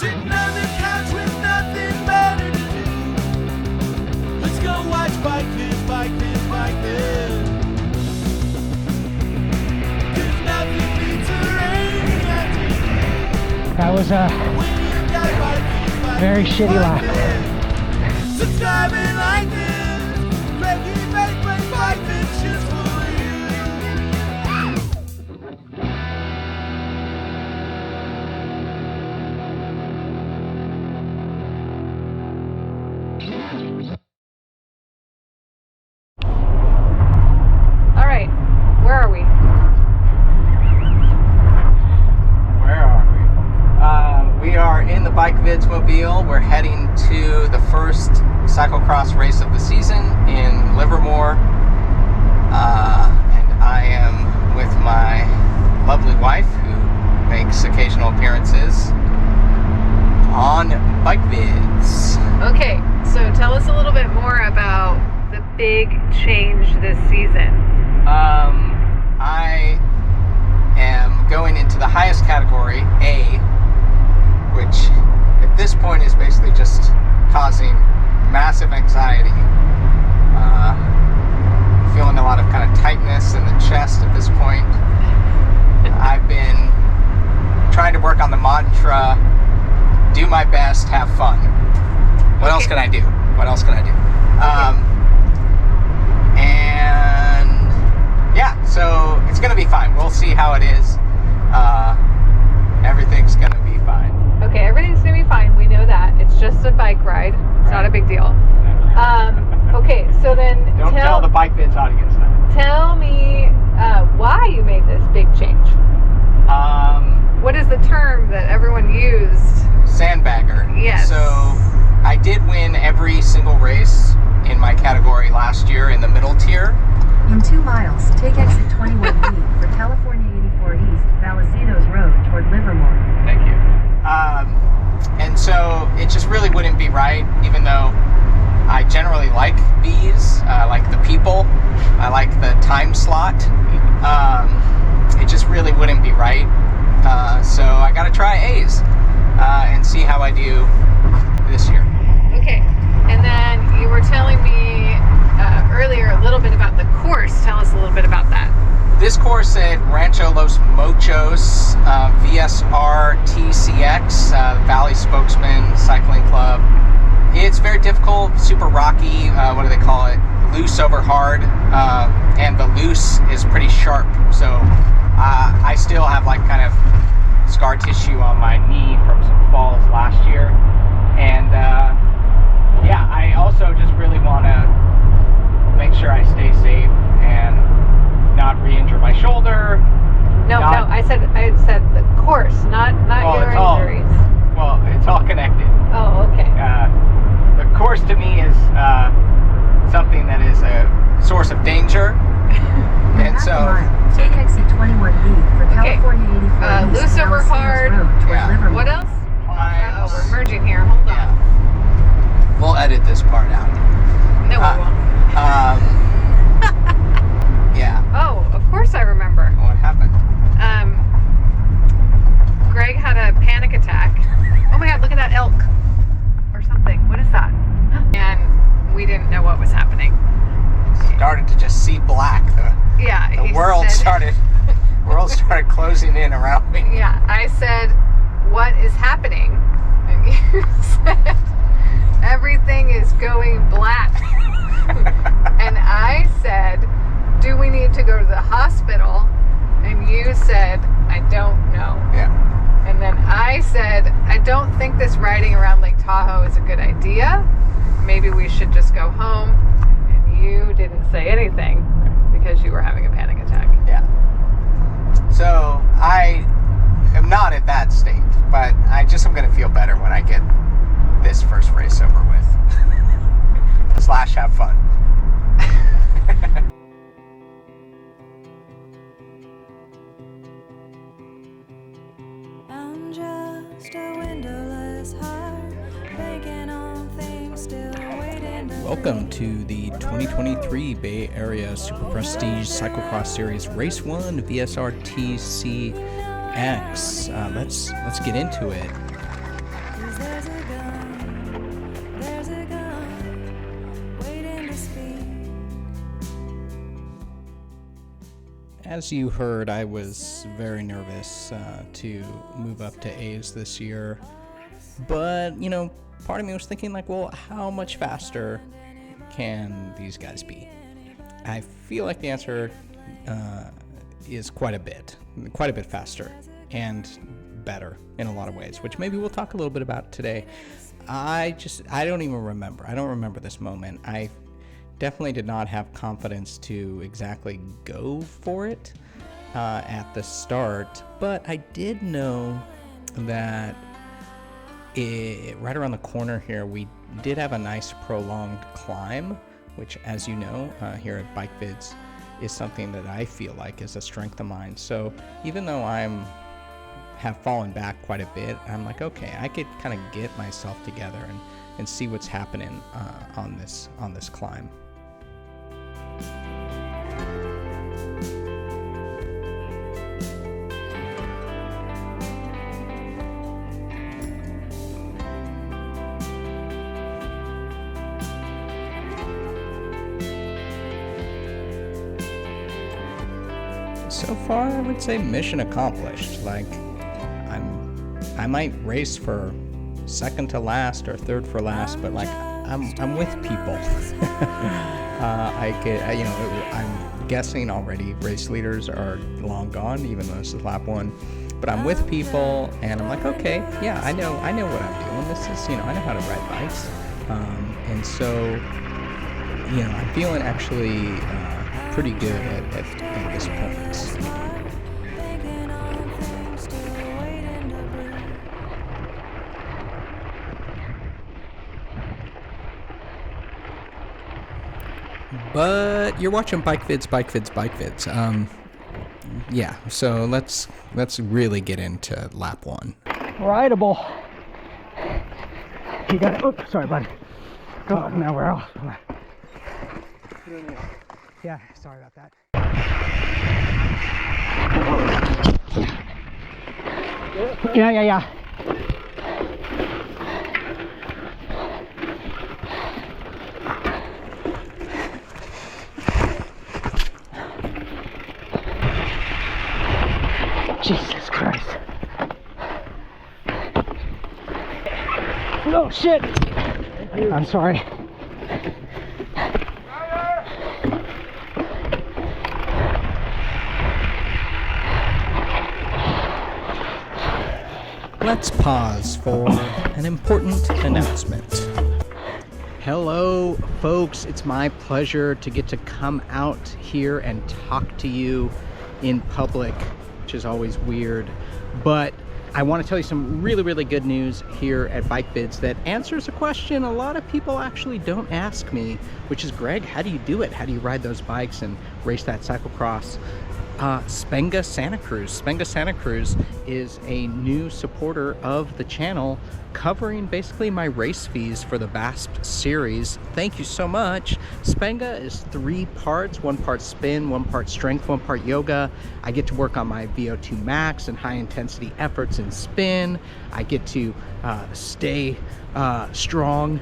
Sitting on the couch with nothing better to do. Let's go watch BIKEVIDS, BIKEVIDS, BIKEVIDS. 'Cause nothing beats a rainy afternoon. That was a very shitty lap. Subscribing like this, making BIKEVIDS just for you. All right, where are we? We are in the BIKEVIDS mobile. We're heading to the first cyclocross race of the season in Livermore. And I am with my lovely wife who makes occasional appearances on BIKEVIDS. Okay, so tell us a little bit more about the big change this season. I am going into the highest category, A, which at this point is basically just causing massive anxiety. Feeling a lot of kind of tightness in the chest at this point. I've been trying to work on the mantra, do my best, have fun. What else can I do? What else can I do? And yeah, so it's going to be fine. We'll see how it is. Everything's going to be fine. Okay, everything's gonna be fine. We know that. It's just a bike ride. It's not a big deal. Okay, so then Don't tell the BIKEVIDS audience that. tell me why you made this big change. What is the term that everyone used? Sandbagger. Yes. So I did win every single race in my category last year in the middle tier. In 2 miles, take exit 21B for California 84 East, Vallecillos Road toward Livermore. Thank you. And so it just really wouldn't be right, even though I generally like B's, I like the people, I like the time slot. It just really wouldn't be right. So I gotta try A's and see how I do this year. Okay, and then you were telling me earlier a little bit about the course. Tell us a little bit about that. This course at Rancho Los Mochos, VSR TCX, Valley Spokesman Cycling Club. It's very difficult, super rocky, what do they call it? Loose over hard, and the loose is pretty sharp. So I still have like kind of scar tissue on my knee from some falls last year. And yeah, I also just really want to make sure I stay safe and not re-injure my shoulder. No, I said the course, not your injuries. It's all connected. Oh, okay. The course to me is something that is a source of danger. And so take exit 21B for California 84 East, loose over hard. Road toward Yeah. Livermore. What else? Oh, we're merging here. Hold on. yeah, we'll edit this part out. No, we won't. Yeah. Oh, of course I remember. What happened? Greg had a panic attack. Oh my God, look at that elk or something. What is that? And we didn't know what was happening. Started to just see black. The world started closing in around me. Yeah, I said, what is happening? And you said, everything is going black. And I said, do we need to go to the hospital? And you said, I don't know. Yeah. And then I said, I don't think this riding around Lake Tahoe is a good idea. Maybe we should just go home. And you didn't say anything because you were having a panic attack. Yeah. So I am not at that state, but I just am going to feel better when I get this first race over with. / have fun. I'm just a windowless heart, banking on things still waiting to Welcome to the 2023 Bay Area Super Prestige Cyclocross Series Race 1 VSR TCX. Let's get into it. as you heard, I was very nervous to move up to A's this year. But, you know, part of me was thinking like, well, how much faster can these guys be? I feel like the answer is quite a bit faster and better in a lot of ways, which maybe we'll talk a little bit about today. I don't even remember. I don't remember this moment. I definitely did not have confidence to exactly go for it at the start, but I did know that right around the corner here, we did have a nice prolonged climb, which, as you know, here at BIKEVIDS is something that I feel like is a strength of mine. So even though have fallen back quite a bit, I'm like, okay, I could kind of get myself together and see what's happening on this climb. So far, I would say mission accomplished. Like, I might race for second to last or third for last, but like I'm with people. I'm guessing already race leaders are long gone, even though this is lap 1. But I'm with people, and I'm like, okay, yeah, I know what I'm doing. This is, I know how to ride bikes, and so, I'm feeling actually pretty good at this point. But you're watching BIKEVIDS. Yeah, so let's really get into lap 1. Rideable. You got it. Oops, sorry, buddy. Oh, now we're off. Yeah, sorry about that. Yeah. Jesus Christ. Oh shit! I'm sorry. Let's pause for an important announcement. Hello, folks. It's my pleasure to get to come out here and talk to you in public, which is always weird. But I want to tell you some really, really good news here at BIKEVIDS that answers a question a lot of people actually don't ask me, which is, Greg, how do you do it? How do you ride those bikes and race that cyclocross? Spenga Santa Cruz. Spenga Santa Cruz is a new supporter of the channel, covering basically my race fees for the BASP series. Thank you so much. Spenga is 3 parts, 1 part spin, 1 part strength, 1 part yoga. I get to work on my VO2 max and high intensity efforts in spin. I get to stay strong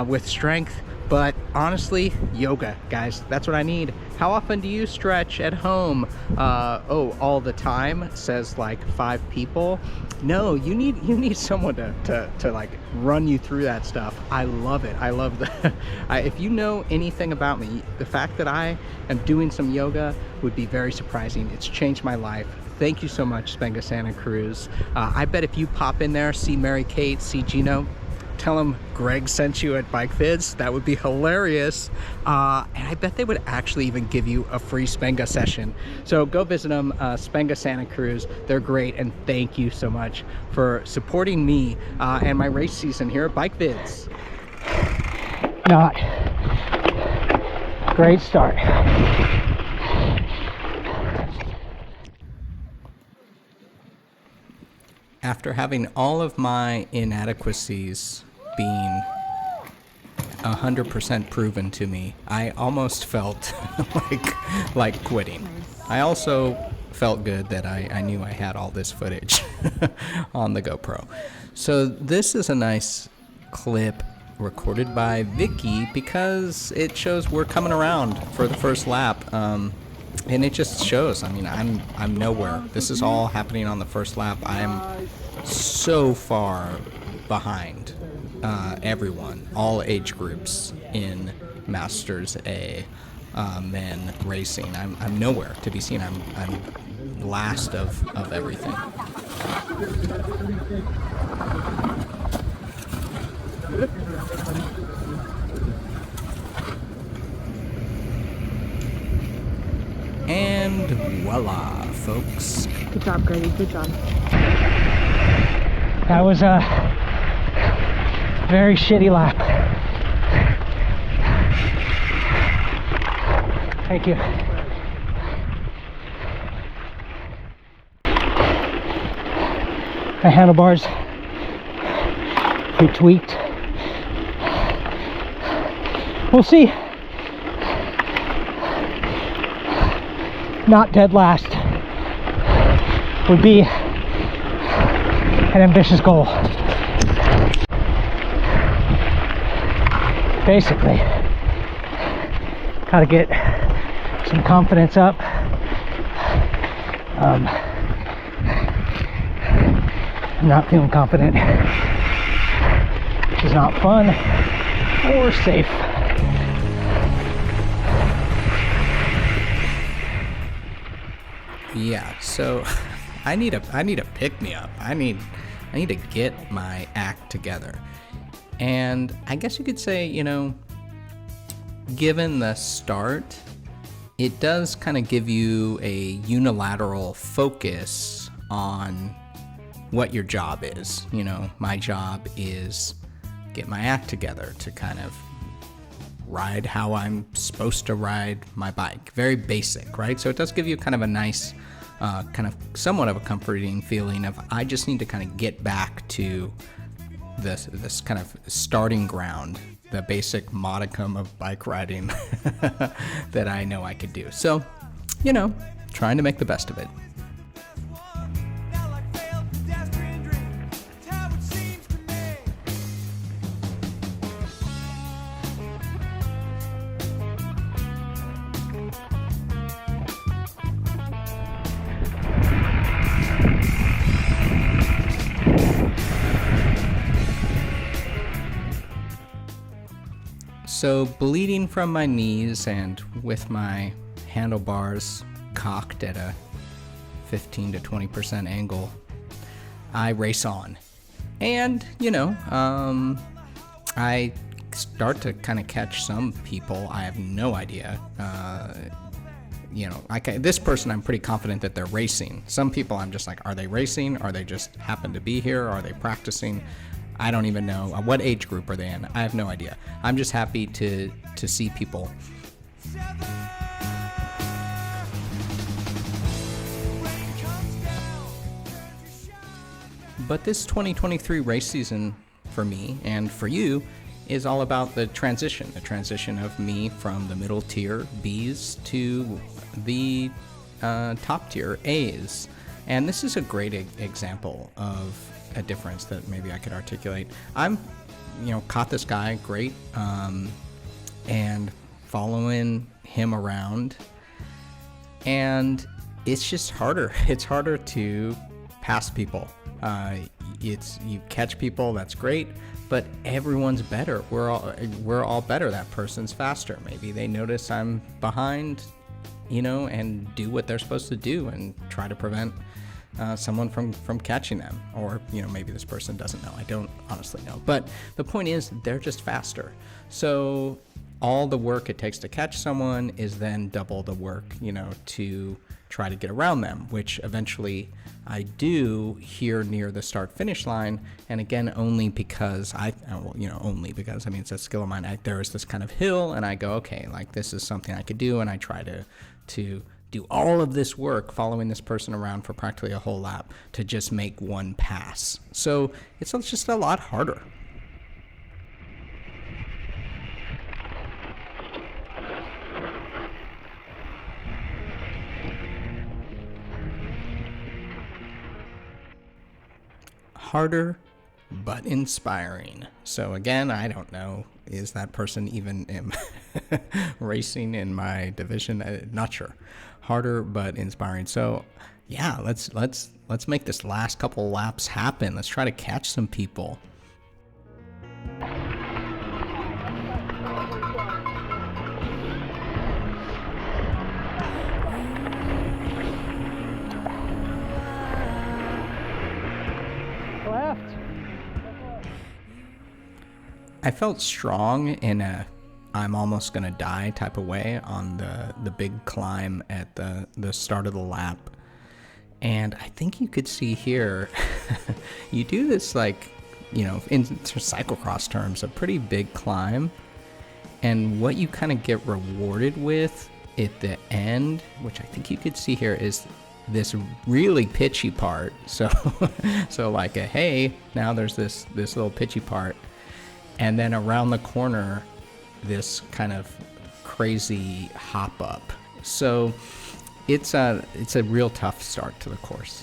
with strength. But honestly, yoga, guys, that's what I need. How often do you stretch at home? All the time, says like 5 people. No, you need someone to like run you through that stuff. I love it. I love that. If you know anything about me, the fact that I am doing some yoga would be very surprising. It's changed my life. Thank you so much, Spenga Santa Cruz. I bet if you pop in there, see Mary Kate, see Gino, tell them Greg sent you at BIKEVIDS. That would be hilarious. And I bet they would actually even give you a free Spenga session. So go visit them, Spenga Santa Cruz. They're great, and thank you so much for supporting me and my race season here at BIKEVIDS. Not. Great start. After having all of my inadequacies being 100% proven to me, I almost felt like quitting. I also felt good that I knew I had all this footage on the GoPro. So this is a nice clip recorded by Vicky because it shows we're coming around for the first lap. And it just shows. I mean, I'm nowhere. This is all happening on the first lap. I'm so far behind everyone, all age groups in Masters A men racing. I'm nowhere to be seen. I'm last of everything. And voila, folks. Good job, Grady. Good job. That was a very shitty lap. Thank you. My handlebars tweaked. We'll see. Not dead last would be an ambitious goal. Basically, gotta get some confidence up. I'm not feeling confident, which is not fun or safe. Yeah, so I need a pick-me-up. I need to get my act together. And I guess you could say, you know, given the start, it does kind of give you a unilateral focus on what your job is. You know, my job is get my act together to kind of ride how I'm supposed to ride my bike. Very basic, right? So it does give you kind of a nice, kind of somewhat of a comforting feeling of I just need to kind of get back to this kind of starting ground, the basic modicum of bike riding that I know I could do. So, you know, trying to make the best of it. So bleeding from my knees and with my handlebars cocked at a 15 to 20% angle, I race on. And, you know, I start to kind of catch some people. I have no idea. You know, this person, I'm pretty confident that they're racing. Some people, I'm just like, are they racing? Are they just happen to be here? Are they practicing? I don't even know. What age group are they in? I have no idea. I'm just happy to see people. But this 2023 race season for me and for you is all about the transition of me from the middle tier Bs to the top tier As. And this is a great example of a difference that maybe I could articulate. I'm, you know, caught this guy, great, and following him around, and it's just harder. It's harder to pass people. You catch people, that's great, but everyone's better. We're all better. That person's faster. Maybe they notice I'm behind, you know, and do what they're supposed to do and try to prevent someone from catching them. Or, you know, maybe this person doesn't know. I don't honestly know. But the point is, they're just faster. So all the work it takes to catch someone is then double the work, you know, to try to get around them, which eventually I do here near the start-finish line. And again, only because I mean, it's a skill of mine. There is this kind of hill, and I go, okay, like this is something I could do, and I try to do all of this work following this person around for practically a whole lap to just make one pass. So it's just a lot harder. Harder but inspiring. So again, I don't know, is that person even racing in my division? Not sure. Harder but inspiring. So yeah, let's make this last couple laps happen. Let's try to catch some people. I felt strong in a I'm almost gonna die type of way on the big climb at the start of the lap. And I think you could see here, you do this like, you know, in cyclocross terms, a pretty big climb. And what you kind of get rewarded with at the end, which I think you could see here, is this really pitchy part. So like hey, now there's this little pitchy part. And then around the corner, this kind of crazy hop up. So it's a real tough start to the course.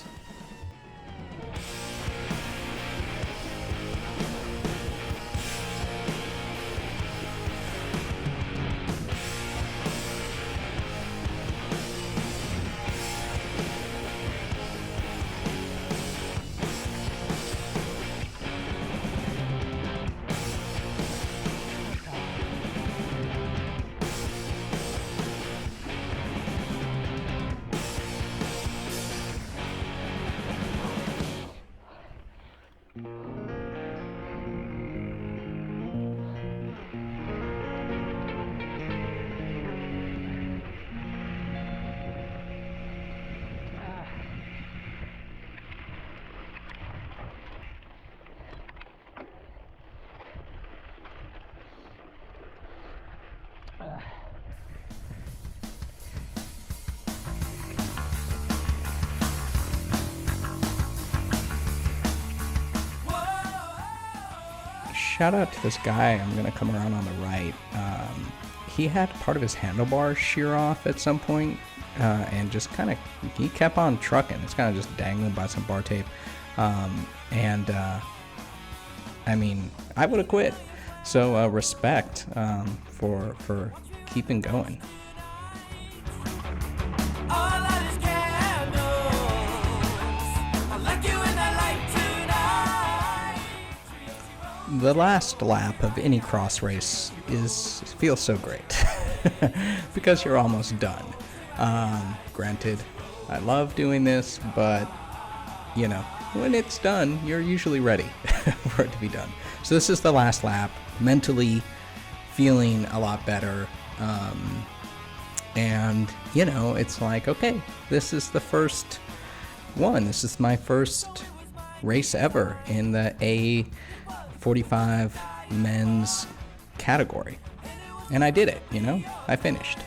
Shout out to this guy. I'm gonna come around on the right. He had part of his handlebar shear off at some point, and just kind of he kept on trucking. It's kind of just dangling by some bar tape, I mean, I would have quit. So respect for keeping going. The last lap of any cross race feels so great because you're almost done. Granted, I love doing this, but you know, when it's done, you're usually ready for it to be done. So this is the last lap, mentally feeling a lot better. And you know, it's like, okay, this is the first one. This is my first race ever in the A45 men's category. And I did it, you know, I finished.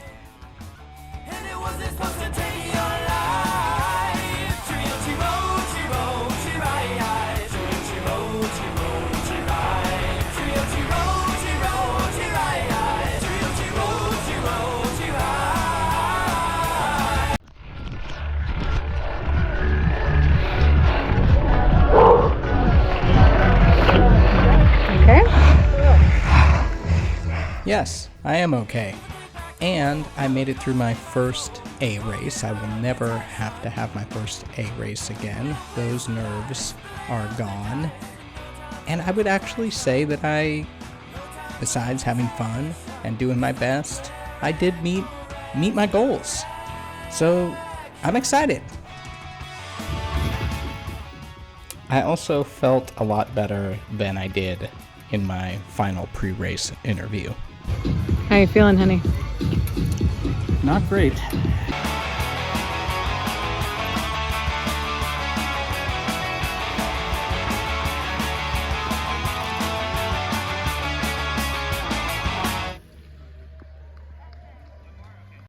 Yes, I am okay. And I made it through my first A race. I will never have to have my first A race again. Those nerves are gone. And I would actually say that I, besides having fun and doing my best, I did meet my goals. So I'm excited. I also felt a lot better than I did in my final pre-race interview. How you feeling, honey? Not great.